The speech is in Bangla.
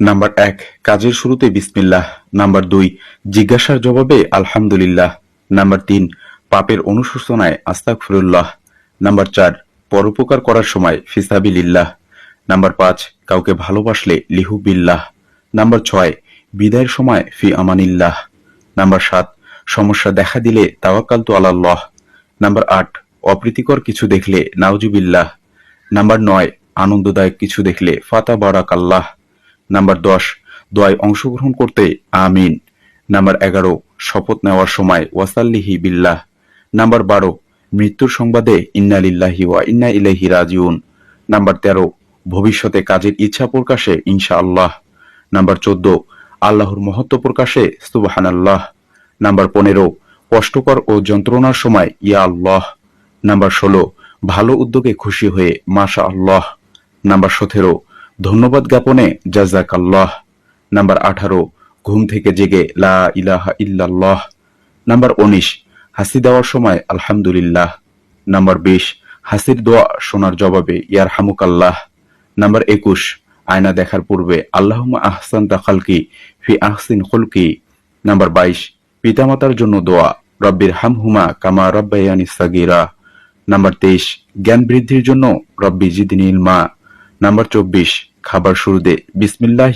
নাম্বার ১, কাজের শুরুতে বিসমিল্লাহ। নাম্বার ২, জিজ্ঞাসার জবাবে আলহামদুলিল্লাহ। নাম্বার ৩, পাপের অনুশোচনায় আস্তাগফিরুল্লাহ। নাম্বার ৪, পরোপকার করার সময় ফিসাবিলিল্লাহ। নাম্বার ৫, কাউকে ভালোবাসলে লিহুবিল্লাহ। নাম্বার ৬, বিদায়ের সময় ফি আমানিল্লাহ। নাম্বার ৭, সমস্যা দেখা দিলে তাওয়াক্কালতু আলাল্লাহ। নাম্বার ৮, অপ্রীতিকর কিছু দেখলে নাউজুবিল্লাহ। নাম্বার ৯, আনন্দদায়ক কিছু দেখলে ফাতাবারাকাল্লাহ। নাম্বার ১০, দোয়ায় অংশগ্রহণ করতে আমিন। নাম্বার ১১, শপথ নেওয়ার সময় ওয়াসাল্লিহি বিল্লাহ। নাম্বার ১২, মৃত্যুর সংবাদে ইন্না লিল্লাহি ওয়া ইন্না ইলাইহি রাজিউন। নাম্বার ১৩, ভবিষ্যতে কাজের ইচ্ছা প্রকাশে ইনশাআল্লাহ। নাম্বার ১৪, আল্লাহর মহত্ব প্রকাশে সুবহানাল্লাহ। নাম্বার ১৫, কষ্টকর ও যন্ত্রণার সময় ইয়া আল্লাহ। নাম্বার ১৬, ভালো উদ্যোগে খুশি হয়ে মাশা আল্লাহ। নাম্বার ১৭, ধন্যবাদ জ্ঞাপনে জাযাকাল্লাহ। নাম্বার ১৮, ঘুম থেকে জেগে লা ইলাহা ইল্লাল্লাহ। নাম্বার ১৯, হাসি দেওয়ার সময় আলহামদুলিল্লাহ। নাম্বার ২০, হাসির দোয়া শোনার জবাবে ইয়ারহামুকাল্লাহ। নাম্বার ২১, আয়না দেখার পূর্বে আল্লাহুম্মা আহসানতা খালকি ফি আহসিন খুলকি। নাম্বার ২২, পিতামাতার জন্য দোয়া রব্বির হামহুমা কামা রাব্বায়ানি সাগীরা। নাম্বার ২৩, জ্ঞান বৃদ্ধির জন্য রব্বি জিদনি ইলমা। নাম্বার ২৪, খাবার শুরুতে বিসমিল্লাহ